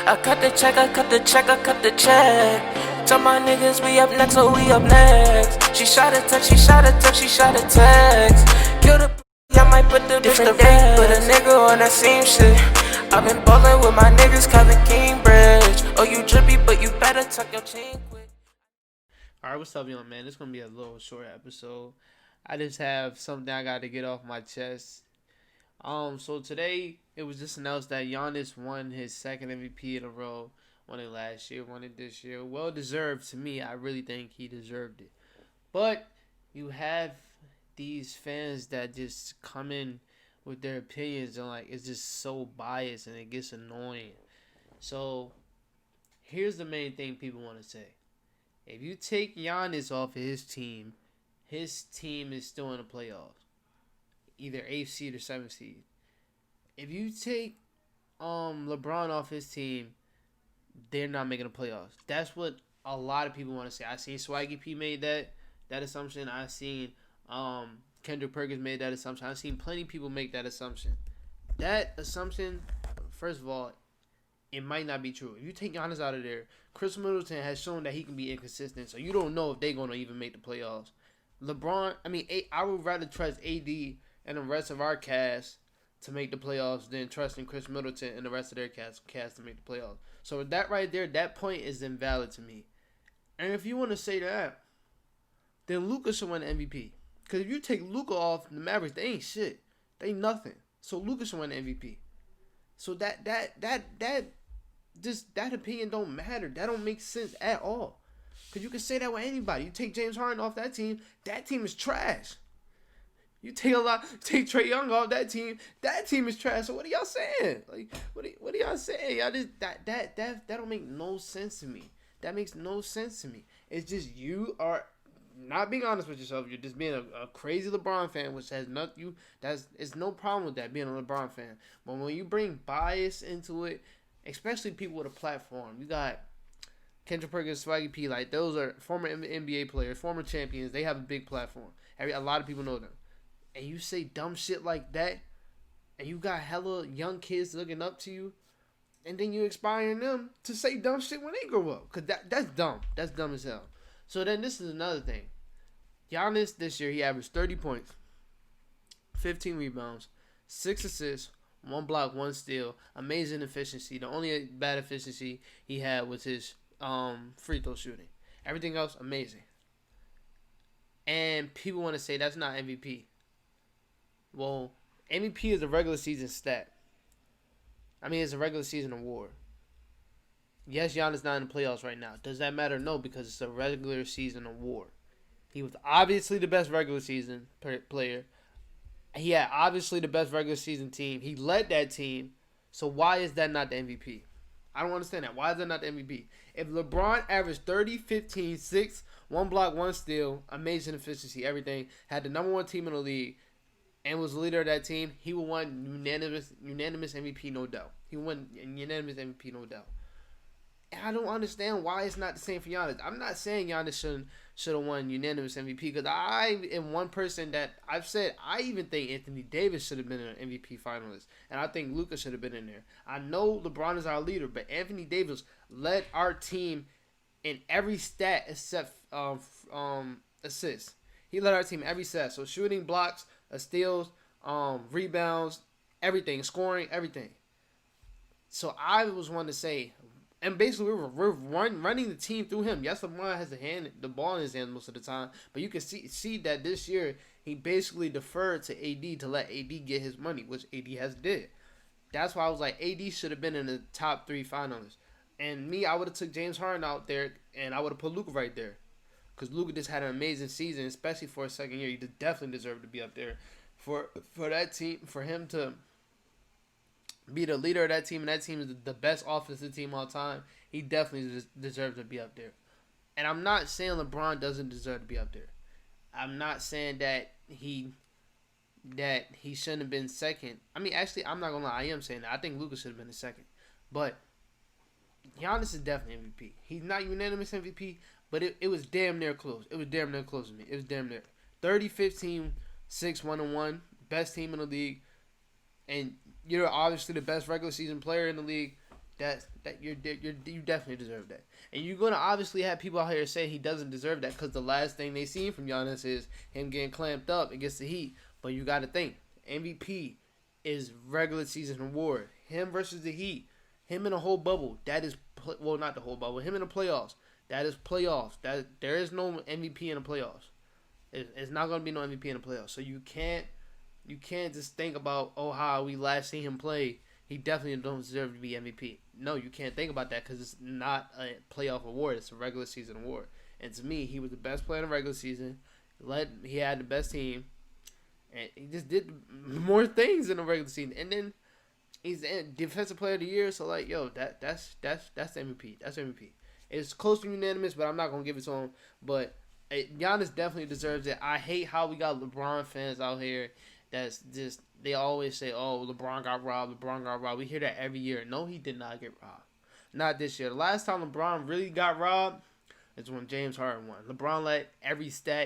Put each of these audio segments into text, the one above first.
I cut the check, I cut the check, I cut the check. Tell my niggas we up next, so we up next. She shot a text, she shot a text, she shot a text. Kill the I might put the different day, put a nigga on that same shit. I've been ballin' with my niggas, Kevin Cambridge. Oh, you drippy, but you better tuck your chain quick. Alright, what's up, young man? This is gonna be a little short episode. I just have something I got to get off my chest. So today it was just announced that Giannis won his second MVP in a row. Won it last year, won it this year. Well deserved to me. I really think he deserved it. But you have these fans that just come in with their opinions and like it's just so biased and it gets annoying. So here's the main thing people want to say. If you take Giannis off of his team is still in the playoffs. Either 8th seed or 7th seed. If you take LeBron off his team, they're not making the playoffs. That's what a lot of people want to say. I seen Swaggy P made that assumption. I seen Kendrick Perkins made that assumption. I've seen plenty of people make that assumption. That assumption, first of all, it might not be true. If you take Giannis out of there, Chris Middleton has shown that he can be inconsistent, so you don't know if they're going to even make the playoffs. LeBron, I would rather trust AD and the rest of our cast to make the playoffs than trusting Chris Middleton and the rest of their cast to make the playoffs. So that right there, that point is invalid to me. And if you want to say that, then Luka should win the MVP. Because if you take Luka off the Mavericks, they ain't shit. They nothing. So Luka should win the MVP. So that opinion don't matter. That don't make sense at all. Because you can say that with anybody. You take James Harden off that team is trash. You take Trae Young off that team is trash. So what are y'all saying? Like, what are y'all saying? Y'all just that don't make no sense to me. That makes no sense to me. It's just you are not being honest with yourself. You're just being a crazy LeBron fan, which has nothing. It's no problem with that being a LeBron fan. But when you bring bias into it, especially people with a platform, you got Kendrick Perkins, Swaggy P, like those are former NBA players, former champions. They have a big platform. A lot of people know them. And you say dumb shit like that, and you got hella young kids looking up to you, and then you inspiring them to say dumb shit when they grow up. Because that's dumb. That's dumb as hell. So then this is another thing. Giannis this year, he averaged 30 points, 15 rebounds, 6 assists, 1 block, 1 steal. Amazing efficiency. The only bad efficiency he had was his free throw shooting. Everything else, amazing. And people want to say that's not MVP. Well, MVP is a regular season stat. It's a regular season award. Yes, Giannis not in the playoffs right now. Does that matter? No, because it's a regular season award. He was obviously the best regular season player. He had obviously the best regular season team. He led that team. So why is that not the MVP? I don't understand that. Why is that not the MVP? If LeBron averaged 30, 15, 6, 1 block, 1 steal, amazing efficiency, everything, had the number 1 team in the league, and was the leader of that team, he would win unanimous MVP, no doubt. He won unanimous MVP, no doubt. And I don't understand why it's not the same for Giannis. I'm not saying Giannis should have won unanimous MVP, because I am one person that I've said I even think Anthony Davis should have been an MVP finalist, and I think Luka should have been in there. I know LeBron is our leader, but Anthony Davis led our team in every stat except assists. He led our team every stat. So shooting, blocks, steals, rebounds, everything, scoring, everything. So I was one to say, and basically we're running the team through him. Yes, LeBron has the ball in his hand most of the time, but you can see that this year he basically deferred to AD to let AD get his money, which AD has did. That's why I was like, AD should have been in the top 3 finalists. And me, I would have took James Harden out there, and I would have put Luka right there. Because Luka just had an amazing season, especially for a second year. He definitely deserved to be up there. For that team, for him to be the leader of that team, and that team is the best offensive team all time, he definitely deserves to be up there. And I'm not saying LeBron doesn't deserve to be up there. I'm not saying that he shouldn't have been second. Actually, I'm not going to lie. I am saying that. I think Luka should have been the second. But Giannis is definitely MVP. He's not unanimous MVP, but it was damn near close. It was damn near close to me. It was damn near. 30, 15, 6, 1-1. Best team in the league. And you're obviously the best regular season player in the league. You definitely deserve that. And you're gonna obviously have people out here say he doesn't deserve that because the last thing they seen from Giannis is him getting clamped up against the Heat. But you got to think MVP is regular season award. Him versus the Heat, him in a whole bubble. That is not the whole bubble. Him in the playoffs. That is playoffs. That there is no MVP in the playoffs. It's not gonna be no MVP in the playoffs. So you can't just think about how we last seen him play. He definitely don't deserve to be MVP. No, you can't think about that because it's not a playoff award. It's a regular season award. And to me, he was the best player in the regular season. He had the best team, and he just did more things in the regular season. And then he's the defensive player of the year. So that's MVP. That's MVP. It's close to unanimous, but I'm not gonna give it to him. But Giannis definitely deserves it. I hate how we got LeBron fans out here. That's just, they always say, LeBron got robbed, LeBron got robbed. We hear that every year. No, he did not get robbed. Not this year. The last time LeBron really got robbed is when James Harden won. LeBron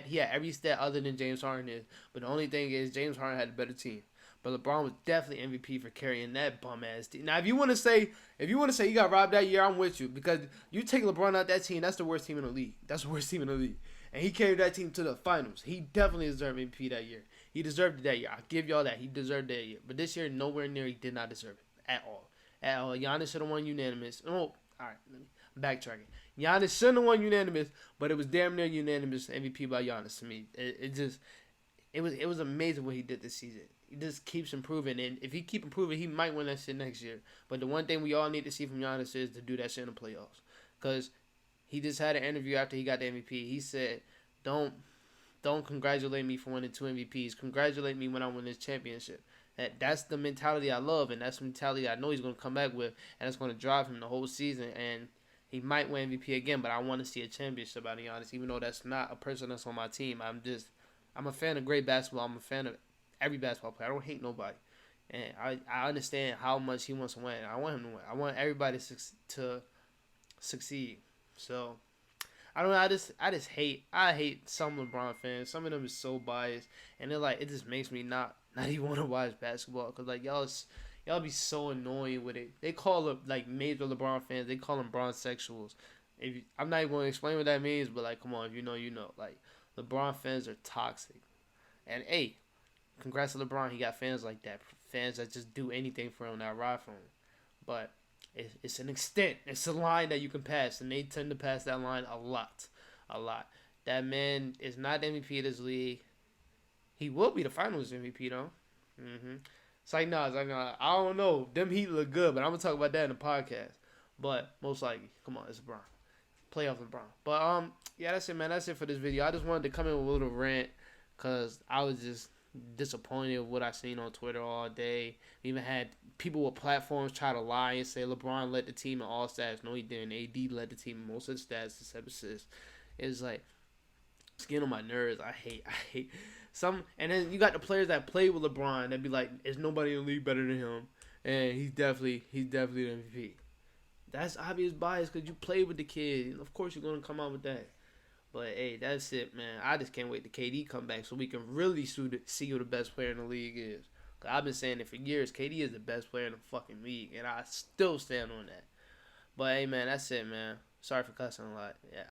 he had every stat other than James Harden is. But the only thing is James Harden had a better team. But LeBron was definitely MVP for carrying that bum ass team. Now, if you want to say he got robbed that year, I'm with you, because you take LeBron out that team, that's the worst team in the league. That's the worst team in the league. And he carried that team to the finals. He definitely deserved MVP that year. He deserved it that year. I'll give y'all that. He deserved that year. But this year, nowhere near, he did not deserve it at all. At all. Giannis should have won unanimous. Oh, all right. Let me backtracking. Giannis shouldn't have won unanimous, but it was damn near unanimous MVP by Giannis to me. It was amazing what he did this season. He just keeps improving, and if he keep improving, he might win that shit next year. But the one thing we all need to see from Giannis is to do that shit in the playoffs, because he just had an interview after he got the MVP. He said, "Don't congratulate me for winning 2 MVPs. Congratulate me when I win this championship." That's the mentality I love, and that's the mentality I know he's going to come back with, and it's going to drive him the whole season. And he might win MVP again, but I want to see a championship out of Giannis, even though that's not a person that's on my team. I'm a fan of great basketball. I'm a fan of every basketball player. I don't hate nobody. And I understand how much he wants to win. I want him to win. I want everybody to succeed. So, I don't know. I hate some LeBron fans. Some of them is so biased, and they're like, it just makes me not even want to watch basketball, because like y'all be so annoying with it. They call them like major LeBron fans. They call them bronzexuals. I'm not even going to explain what that means, but like, come on, if you know, you know. Like, LeBron fans are toxic, and hey, congrats to LeBron. He got fans like that. Fans that just do anything for him, that ride for him. But it's an extent. It's a line that you can pass, and they tend to pass that line a lot. A lot. That man is not MVP of this league. He will be the finals MVP, though. It's like, no, I don't know. Them Heat look good, but I'm going to talk about that in the podcast. But most likely, come on, it's LeBron. Playoff LeBron. But, yeah, that's it, man. That's it for this video. I just wanted to come in with a little rant, because I was just disappointed with what I seen on Twitter all day. We even had people with platforms try to lie and say LeBron led the team in all stats. No, he didn't. AD led the team in most of the stats, except assists. It's like, it's getting on my nerves. I hate some. And then you got the players that play with LeBron that be like, "Is nobody in the league better than him?" And he's definitely the MVP. That's obvious bias, because you played with the kid. Of course you're gonna come out with that. But hey, that's it, man. I just can't wait to KD come back so we can really see who the best player in the league is. Cause I've been saying it for years. KD is the best player in the fucking league, and I still stand on that. But hey, man, that's it, man. Sorry for cussing a lot. Yeah.